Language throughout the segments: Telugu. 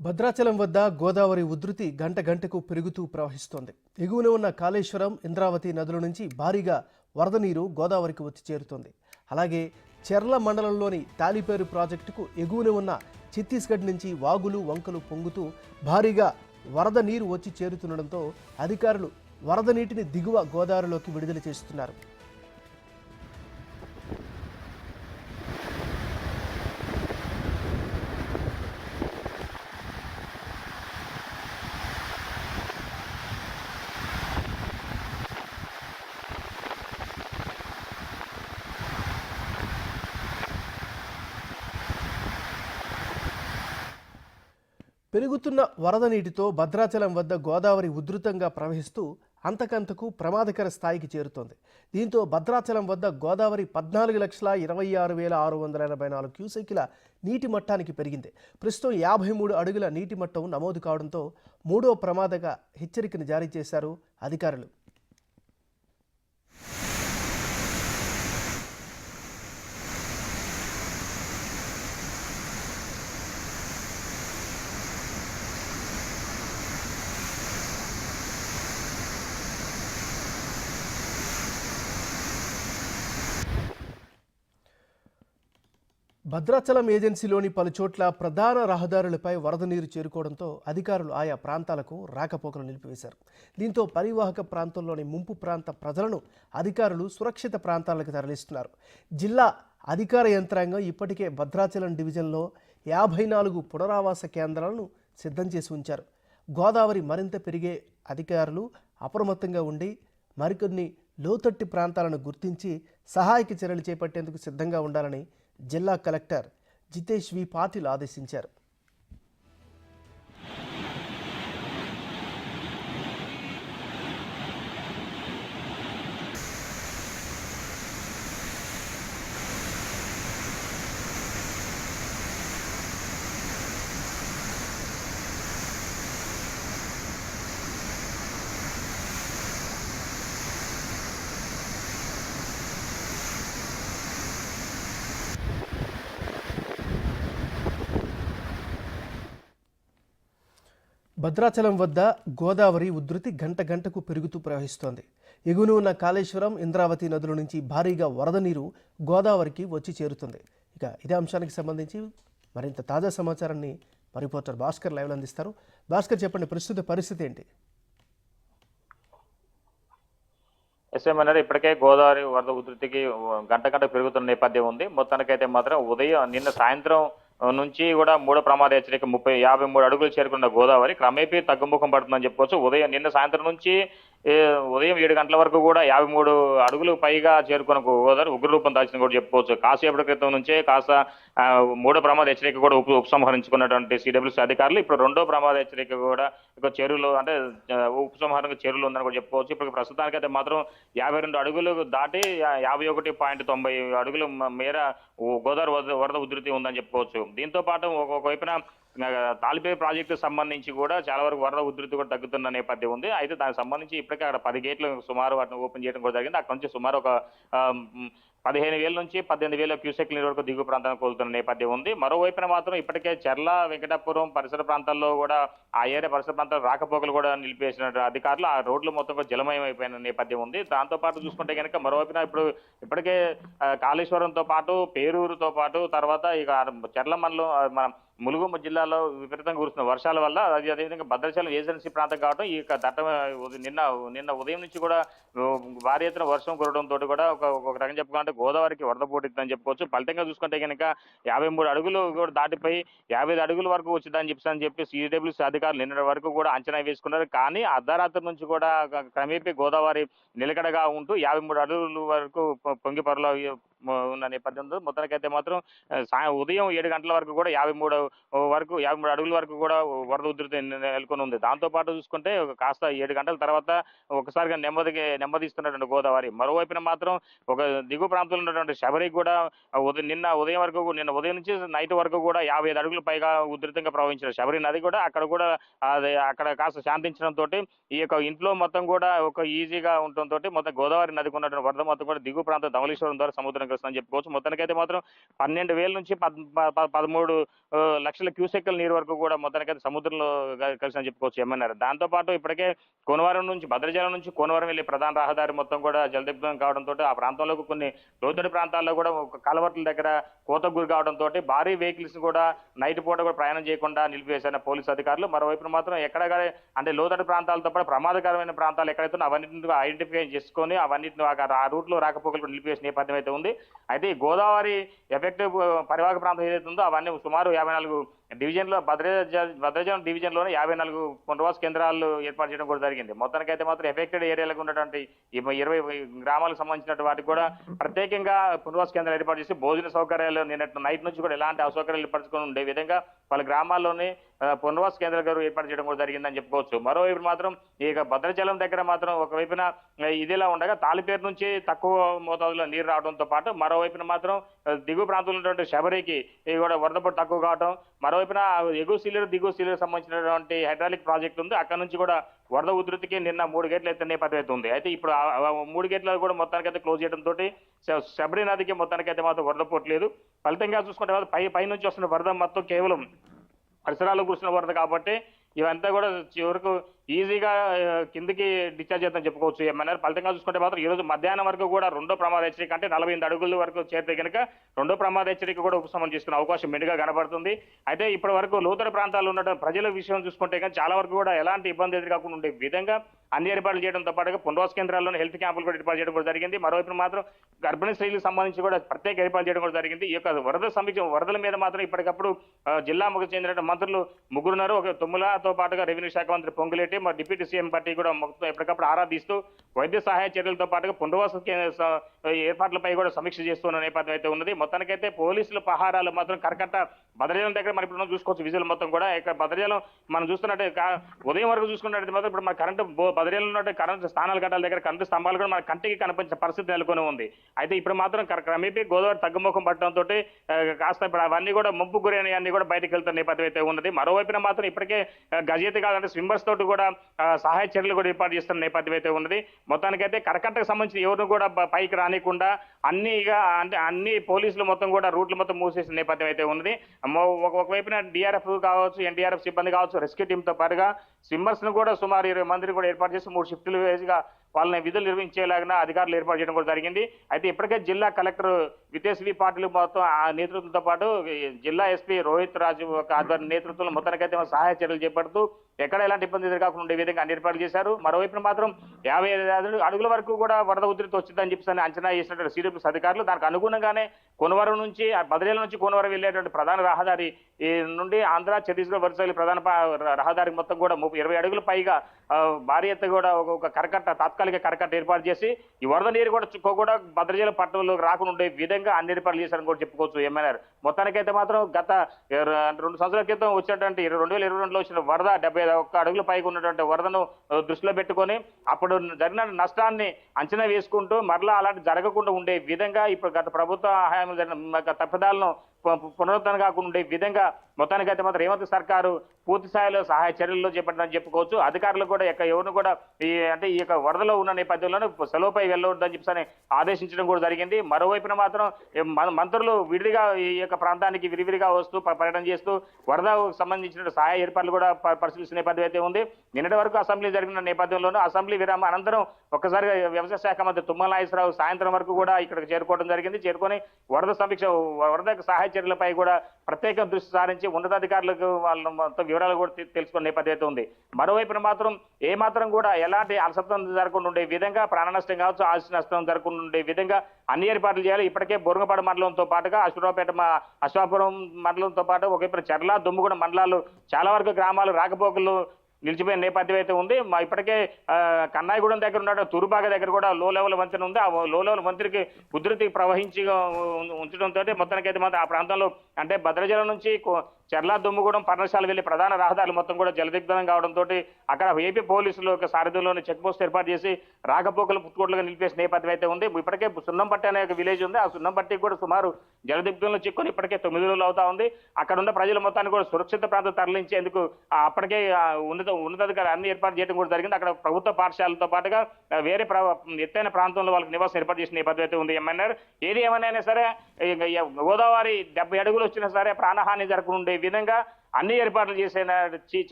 భద్రాచలం వద్ద గోదావరి ఉధృతి గంట గంటకు పెరుగుతూ ప్రవహిస్తోంది. ఎగువన ఉన్న కాళేశ్వరం, ఇంద్రావతి నదుల నుంచి భారీగా వరద నీరు గోదావరికి వచ్చి చేరుతోంది. అలాగే చెర్ల మండలంలోని తాలిపేరు ప్రాజెక్టుకు ఎగువన ఉన్న ఛత్తీస్గఢ్ నుంచి వాగులు, వంకలు పొంగుతూ భారీగా వరద నీరు వచ్చి చేరుతుండడంతో అధికారులు వరద నీటిని దిగువ గోదావరిలోకి విడుదల చేస్తున్నారు. పెరుగుతున్న వరద నీటితో భద్రాచలం వద్ద గోదావరి ఉధృతంగా ప్రవహిస్తూ అంతకంతకు ప్రమాదకర స్థాయికి చేరుతోంది. దీంతో భద్రాచలం వద్ద గోదావరి 14,26,684 క్యూసెక్కుల నీటి మట్టానికి పెరిగింది. ప్రస్తుతం 53 అడుగుల నీటి మట్టం నమోదు కావడంతో మూడో ప్రమాదక హెచ్చరికను జారీ చేశారు అధికారులు. భద్రాచలం ఏజెన్సీలోని పలు చోట్ల ప్రధాన రహదారులపై వరద నీరు చేరుకోవడంతో అధికారులు ఆయా ప్రాంతాలకు రాకపోకలు నిలిపివేశారు. దీంతో పరివాహక ప్రాంతంలోని ముంపు ప్రాంత ప్రజలను అధికారులు సురక్షిత ప్రాంతాలకు తరలిస్తున్నారు. జిల్లా అధికార యంత్రాంగం ఇప్పటికే భద్రాచలం డివిజన్లో 54 పునరావాస కేంద్రాలను సిద్ధం చేసి ఉంచారు. గోదావరి మరింత పెరిగే అధికారులు అప్రమత్తంగా ఉండి మరికొన్ని లోతట్టు ప్రాంతాలను గుర్తించి సహాయక చర్యలు చేపట్టేందుకు సిద్ధంగా ఉండాలని జిల్లా కలెక్టర్ జితేష్ వి పాటిల్ ఆదేశించారు. భద్రాచలం వద్ద గోదావరి ఉధృతి గంట గంటకు పెరుగుతూ ప్రవహిస్తోంది. ఎగువన ఉన్న కాళేశ్వరం, ఇంద్రావతి నదుల నుంచి భారీగా వరద నీరు గోదావరికి వచ్చి చేరుతుంది. ఇక ఇదే అంశానికి సంబంధించి మరింత తాజా సమాచారాన్ని మా రిపోర్టర్ భాస్కర్ లైవ్లో అందిస్తారు. భాస్కర్, చెప్పండి, ప్రస్తుత పరిస్థితి ఏంటి? ఎస్ఎంఎన్ఆర్ ఇప్పటికే గోదావరి వరద ఉధృతికి గంట గంట పెరుగుతున్న నేపథ్యం ఉంది. మొత్తానికైతే మాత్రం ఉదయం నిన్న సాయంత్రం నుంచి కూడా మూడో ప్రమాద హెచ్చరిక 53 అడుగులు చేరుకున్న గోదావరి క్రమేపీ తగ్గుముఖం పడుతుందని చెప్పుకోవచ్చు. నిన్న సాయంత్రం నుంచి ఉదయం 7 గంటల వరకు కూడా 53 అడుగులు పైగా చేరుకున్న గోదావరి ఉగ్రరూపం దాల్చింది కూడా చెప్పుకోవచ్చు. కాసేపటి క్రితం నుంచే కాస్త మూడో ప్రమాద హెచ్చరిక కూడా ఉపసంహరించుకున్నటువంటి సిడబ్ల్యూసీ అధికారులు ఇప్పుడు రెండో ప్రమాద హెచ్చరిక కూడా ఇక చెరువులు అంటే ఉపసంహారంగా చెరువులు ఉందని కూడా చెప్పుకోవచ్చు. ఇప్పుడు ప్రస్తుతానికైతే మాత్రం 52 అడుగులు దాటి 51.90 అడుగుల మేర గోదావరి వరద ఉధృతి ఉందని చెప్పుకోవచ్చు. దీంతో పాటు ఒక వైపున తాలిపేరు ప్రాజెక్టు సంబంధించి కూడా చాలా వరకు వరద ఉధృతి కూడా తగ్గుతున్న నేపథ్యం ఉంది. అయితే దానికి సంబంధించి ఇప్పటికే అక్కడ 10 గేట్లు సుమారు వాటిని ఓపెన్ చేయడం కూడా జరిగింది. అక్కడ నుంచి సుమారు ఒక 15,000 నుంచి 18,000 క్యూసెక్ నీరు వరకు దిగువ ప్రాంతానికి కోలుతున్న నేపథ్యం ఉంది. మరోవైపున మాత్రం ఇప్పటికే చెర్ల, వెంకటాపురం పరిసర ప్రాంతాల్లో కూడా ఆ ఏరియా పరిసర ప్రాంతాలు రాకపోకలు కూడా నిలిపేసిన అధికారులు ఆ రోడ్లు మొత్తం కూడా జలమయం అయిపోయిన నేపథ్యం ఉంది. దాంతో పాటు చూసుకుంటే కనుక మరోవైపున ఇప్పటికే కాళేశ్వరంతో పాటు పేరూరుతో పాటు తర్వాత ఇక చెర్ల మండలం మన ములుగు జిల్లాలో విపరీతంగా కురుస్తున్న వర్షాల వల్ల అదేవిధంగా భద్రాచలం ఏజెన్సీ ప్రాంతం కావడం ఈ నిన్న ఉదయం నుంచి కూడా భారీ ఎత్తున వర్షం కురవడంతో కూడా ఒక రకం చెప్పుకోవాలంటే గోదావరికి వరద పోటెత్తుందని చెప్పుకోవచ్చు. ఫలితంగా చూసుకుంటే కనుక 53 అడుగులు కూడా దాటిపోయి 55 అడుగుల వరకు వచ్చిందని చెప్పి సిడబ్ల్యూసీ అధికారులు నిన్నటి వరకు కూడా అంచనా వేసుకున్నారు. కానీ అర్ధరాత్రి నుంచి కూడా క్రమేపీ గోదావరి నిలకడగా ఉంటూ 53 అడుగుల వరకు పొంగి పొరలో ఉన్న నేపథ్యంలో మొత్తానికైతే మాత్రం ఉదయం 7 గంటల వరకు కూడా 53 అడుగుల వరకు కూడా వరద ఉధృతి నెలకొని ఉంది. దాంతో పాటు చూసుకుంటే కాస్త 7 గంటల తర్వాత ఒకసారిగా నెమ్మదిస్తున్నటువంటి గోదావరి మరోవైపున మాత్రం ఒక దిగువ ప్రాంతంలో ఉన్నటువంటి శబరికి కూడా నిన్న ఉదయం నుంచి నైట్ వరకు కూడా 55 అడుగులు పైగా ఉధృతంగా ప్రవహించిన శబరి నది కూడా అక్కడ కాస్త శాంతించడంతో ఈ యొక్క ఇంట్లో మొత్తం కూడా ఒక ఈజీగా ఉండటంతో మొత్తం గోదావరి నదికి ఉన్నటువంటి వరద మొత్తం కూడా దిగువ ప్రాంతం ధవళేశ్వరం ద్వారా సముద్రం ప్రమాదం కలుస్తుందని చెప్పుకోవచ్చు. మొత్తానికైతే మాత్రం 12,000 నుంచి 13 లక్షల క్యూసెక్కుల నీరు వరకు కూడా మొత్తానికైతే సముద్రంలో కలిసిందని చెప్పుకోవచ్చు ఎంఎన్ఆర్. దాంతో పాటు ఇప్పటికే కోనవరం నుంచి భద్రాచలం నుంచి కోనవరం వెళ్లే ప్రధాన రహదారి మొత్తం కూడా జలదిగ్ధం కావడంతో ఆ ప్రాంతంలో కొన్ని లోతట్టు ప్రాంతాల్లో కూడా కలవట్ల దగ్గర కోతకు గురి కావడంతో భారీ వెహికల్స్ కూడా నైట్ పూట కూడా ప్రయాణం చేయకుండా నిలిపివేశారు పోలీసు అధికారులు. మరోవైపు మాత్రం ఎక్కడ అంటే లోతట్టు ప్రాంతాలతో పాటు ప్రమాదకరమైన ప్రాంతాలు ఎక్కడైతే అవన్నింటిని ఐడెంటిఫై చేసుకొని అవన్నింటిని ఆ రూట్ లో రాకపోకలు నిలిపివేసిన నేపథ్యం అయితే ఉంది. అయితే ఈ గోదావరి ఎఫెక్టివ్ పరివాహక ప్రాంతం ఏదైతే ఉందో అవన్నీ సుమారు 54 డివిజన్లో భద్రాచలం డివిజన్లోనే 54 పునర్వాస కేంద్రాలు ఏర్పాటు చేయడం కూడా జరిగింది. మొత్తానికైతే మాత్రం ఎఫెక్టెడ్ ఏరియాలకు ఉన్నటువంటి 20 గ్రామాలకు సంబంధించిన వాటికి కూడా ప్రత్యేకంగా పునర్వాస కేంద్రాలు ఏర్పాటు చేసి భోజన సౌకర్యాలు నిన్నటి నైట్ నుంచి కూడా ఎలాంటి అసౌకర్యాలు ఏర్పరచుకొని ఉండే విధంగా వాళ్ళ గ్రామాల్లోనే పునర్వాస కేంద్రాలు ఏర్పాటు చేయడం కూడా జరిగిందని చెప్పుకోవచ్చు. మరోవైపు మాత్రం ఇక భద్రాచలం దగ్గర మాత్రం ఒకవైపున ఇదిలా ఉండగా తాలిపేరు నుంచి తక్కువ మోతాదులో నీరు రావడంతో పాటు మరోవైపున మాత్రం దిగువ ప్రాంతంలో ఉన్నటువంటి శబరికి కూడా వరద తక్కువ కావడం, మరోవైపున ఎగువ సీలేరు దిగువ సీలేరు సంబంధించినటువంటి హైడ్రాలిక్ ప్రాజెక్ట్ ఉంది. అక్కడ నుంచి కూడా వరద ఉధృతికి నిన్న 3 గేట్లు అయితే నేపథ్యం అయితే ఉంది. అయితే ఇప్పుడు 3 గేట్లు కూడా మొత్తానికైతే క్లోజ్ చేయడంతో శబరి నదికి మొత్తానికైతే మాత్రం వరద పోట్లేదు. ఫలితంగా చూసుకుంటే పై నుంచి వస్తున్న వరద మొత్తం కేవలం పరిసరాల్లో కూర్చున్న వరద కాబట్టి ఇవంతా కూడా చివరకు ఈజీగా కిందికి డిశ్చార్జ్ చేద్దాం చెప్పుకోవచ్చు ఏమన్నారు. ఫలితంగా చూసుకుంటే మాత్రం ఈ రోజు మధ్యాహ్నం వరకు కూడా రెండో ప్రమాద హెచ్చరిక అంటే 48 అడుగుల వరకు చేరితే కనుక రెండో ప్రమాద హెచ్చరిక కూడా ఉపశమనం చేసుకునే అవకాశం మెండుగా కనబడుతుంది. అయితే ఇప్పటి వరకు లోతట్టు ప్రాంతాల్లో ఉన్న ప్రజల విషయం చూసుకుంటే కానీ చాలా వరకు కూడా ఎలాంటి ఇబ్బంది ఎదురుకాకుండా ఉండే విధంగా అన్ని ఏర్పాట్లు చేయడంతో పాటుగా పునర్వాస కేంద్రాల్లోనే హెల్త్ క్యాంపులు కూడా ఏర్పాటు చేయడం కూడా జరిగింది. మరోవైపు మాత్రం గర్భిణీ స్త్రీలకు సంబంధించి కూడా ప్రత్యేక ఏర్పాటు చేయడం కూడా జరిగింది. ఈ యొక్క వరదల మీద మాత్రం ఇప్పటికప్పుడు జిల్లాకు చెందిన మంత్రులు 3 ఉన్నారు. ఒక తుమ్మలతో పాటుగా రెవెన్యూ శాఖ మంత్రి పొంగులేటి, మరి డిప్యూటీ సీఎం పార్టీ కూడా మొత్తం ఎప్పటికప్పుడు ఆరాధిస్తూ వైద్య సహాయ చర్యలతో పాటుగా పునర్వాస ఏర్పాట్లపై కూడా సమీక్ష చేస్తున్న నేపథ్యం అయితే ఉన్నది. మొత్తానికైతే పోలీసుల పహారాలు మాత్రం కరకట్ట భద్రాచలం దగ్గర మనం ఇప్పుడు చూసుకోవచ్చు విజువల్ మొత్తం కూడా. ఇక్కడ భద్రాచలం మనం చూస్తున్నట్టే ఉదయం వరకు చూసుకున్నట్టు మాత్రం ఇప్పుడు మన కరెంటు భద్రాచలం ఉన్నట్టు కరెంటు స్థానాల గట్టాల దగ్గర కరెంటు స్తంభాలు కూడా మన కంటికి కనిపించే పరిస్థితి నెలకొని ఉంది. అయితే ఇప్పుడు మాత్రం క్రమేపీ గోదావరి తగ్గుముఖం పట్టడంతో కాస్త ఇప్పుడు అవన్నీ కూడా ముంపు గురైన అన్ని కూడా బయటకు వెళ్తున్న నేపథ్యం అయితే ఉన్నది. మరోవైపున మాత్రం ఇప్పటికే గజేతి కాదంటే స్విమ్మర్స్ తోటి కూడా సహాయ చర్యలు కూడా ఏర్పాటు చేస్తున్న నేపథ్యం అయితే ఉన్నది. మొత్తానికైతే కరకట్టకు సంబంధించి ఎవరు కూడా పైకి రానికుండా అన్ని పోలీసులు మొత్తం కూడా రూట్లు మొత్తం మూసేసిన నేపథ్యం అయితే ఉన్నది. ఒకవైపున డిఆర్ఎఫ్ కావచ్చు, ఎన్డీఆర్ఎఫ్ సిబ్బంది కావచ్చు, రెస్క్యూ టీంతో పాటుగా స్విమ్మర్స్ ను కూడా సుమారు 20 మందిని కూడా ఏర్పాటు చేసి 3 షిఫ్టులు వేసిగా వాళ్ళని విధులు నిర్వహించేలాగా అధికారులు ఏర్పాటు చేయడం కూడా జరిగింది. అయితే ఇప్పటికే జిల్లా కలెక్టర్ వితేశ్వరి పాటిల్ మొత్తం ఆ నేతృత్వంతో పాటు జిల్లా ఎస్పీ రోహిత్ రాజు ఆధ్వర్య నేతృత్వంలో మొత్తానికైతే సహాయ చర్యలు చేపడుతూ ఎక్కడ ఎలాంటి ఇబ్బంది ఎదురుకాకుండా ఉండే విధంగా అన్ని ఏర్పాట్లు చేశారు. మరోవైపు మాత్రం 55 అడుగుల వరకు కూడా వరద ఉధృతి వచ్చిందని చెప్పి అంచనా చేసినటువంటి సిడిపిఎస్ అధికారులు దానికి అనుగుణంగానే కోనవరం నుంచి భద్రాచలం నుంచి కోనవరం వెళ్ళేటువంటి ప్రధాన రహదారి నుండి ఆంధ్ర ఛత్తీస్గఢ్ వరుస ప్రధాన రహదారి మొత్తం కూడా 20 అడుగుల పైగా భారీ ఎత్తు కూడా ఒక తాత్కాలిక కరకట్ట ఏర్పాటు చేసి ఈ వరద నీరు కూడా భద్రాచలం పట్టణంలో రాకుండా ఉండే విధంగా అన్ని ఏర్పాట్లు చేశారని కూడా చెప్పుకోవచ్చు ఏమన్నారు. మొత్తానికైతే మాత్రం గత 2 సంవత్సరాల క్రితం వచ్చినటువంటి 2022లో వచ్చిన వరద 71 అడుగుల పైగా ఉన్నటువంటి వరదను దృష్టిలో పెట్టుకొని అప్పుడు జరిగిన నష్టాన్ని అంచనా వేసుకుంటూ మరలా అలాంటి జరగకుండా ఉండే విధంగా ఇప్పుడు గత ప్రభుత్వ హయాంలో జరిగిన తప్పిదాలను పునరుద్ధరణ కాకుండా ఉండే విధంగా మొత్తానికైతే మాత్రం రేవంత్ సర్కారు పూర్తి స్థాయిలో సహాయ చర్యల్లో చేపట్టిందని చెప్పుకోవచ్చు. అధికారులు కూడా ఎవరిని కూడా ఈ యొక్క వరదలో ఉన్న నేపథ్యంలోనే సెలవుపై వెళ్ళవద్దని చెప్పి ఆదేశించడం కూడా జరిగింది. మరోవైపున మాత్రం మంత్రులు విడిగా ఈ యొక్క ప్రాంతానికి విరివిరిగా వస్తూ పర్యటన చేస్తూ వరదకు సంబంధించిన సహాయ ఏర్పాట్లు కూడా పరిశీలిస్తున్న నేపథ్యం అయితే ఉంది. నిన్నటి వరకు అసెంబ్లీ జరిగిన నేపథ్యంలోనూ అసెంబ్లీ విరామం అనంతరం ఒక్కసారిగా వ్యవసాయ శాఖ మంత్రి తుమ్మల నాగేశ్వరరావు సాయంత్రం వరకు కూడా ఇక్కడికి చేరుకోవడం జరిగింది. చేరుకొని వరద సహాయ చర్యలపై కూడా ప్రత్యేక దృష్టి సారించి ఉన్నతాధికారులకు వాళ్ళ మొత్తం వివరాలు కూడా తెలుసుకునే నేపథ్యం అయితే ఉంది. మరోవైపున మాత్రం ఏమాత్రం కూడా ఎలాంటి అలసత్వం జరగకుండా ఉండే విధంగా ప్రాణ నష్టం కావచ్చు, ఆస్తి నష్టం జరగకుండా ఉండే విధంగా అన్ని ఏర్పాట్లు చేయాలి. ఇప్పటికే బోరుగపాడు మండలంతో పాటుగా అశ్వాపురం మండలంతో పాటు ఒకవైపు చర్ల దుమ్ముగూడ మండలాలు చాలా వరకు గ్రామాలు రాకపోకలు నిలిచిపోయిన నేపథ్యం అయితే ఉంది. ఇప్పటికే కన్నాయిగూడెం దగ్గర ఉన్న తురుబాగ దగ్గర కూడా లో లెవెల్ వంతెన ఉంది. ఆ లో లెవెల్ వంతెనకి ఉధృతి ప్రవహించి ఉంచడంతో మొత్తానికైతే మాత్రం ఆ ప్రాంతంలో అంటే భద్రాచలం నుంచి చెర్ల దుమ్ముగూడెం పర్ణశాల వెళ్లి ప్రధాన రహదారులు మొత్తం కూడా జలదిగ్ధనం కావడంతో అక్కడ ఏపీ పోలీసులు ఒక సారథ్యంలోని చెక్ పోస్ట్ ఏర్పాటు చేసి రాకపోకలు పుట్టుకోట్లుగా నిలిపేసిన నేపథ్యం అయితే ఉంది. ఇప్పటికే సున్నంపట్టి అనే ఒక విలేజ్ ఉంది. ఆ సున్నంపట్టికి కూడా సుమారు జలదిగ్ధంలో చిక్కుని ఇప్పటికే 9 రోజులు అవుతా ఉంది. అక్కడ ఉన్న ప్రజల మొత్తాన్ని కూడా సురక్షిత ప్రాంతం తరలించేందుకు అప్పటికే ఉన్నతాధికారులు అన్ని ఏర్పాటు చేయడం కూడా జరిగింది. అక్కడ ప్రభుత్వ పాఠశాలతో పాటుగా వేరే ఎత్తైన ప్రాంతంలో వాళ్ళకి నివాసం ఏర్పాటు చేసిన నేపథ్యం అయితే ఉంది. ఏమన్నారు ఏది ఏమైనా సరే గోదావరి 70 అడుగులు వచ్చినా సరే ప్రాణహాని జరగకుండా విధంగా అన్ని ఏర్పాట్లు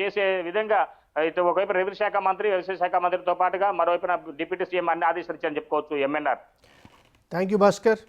చేసే విధంగా ఇటు ఒకవైపు రెవెన్యూ శాఖ మంత్రి, వ్యవసాయ శాఖ మంత్రితో పాటుగా మరోవైపున డిప్యూటీ సీఎం అన్ని ఆదేశాలు ఇచ్చారని చెప్పుకోవచ్చు. ఎంఎన్ఆర్. Thank you Bhaskar.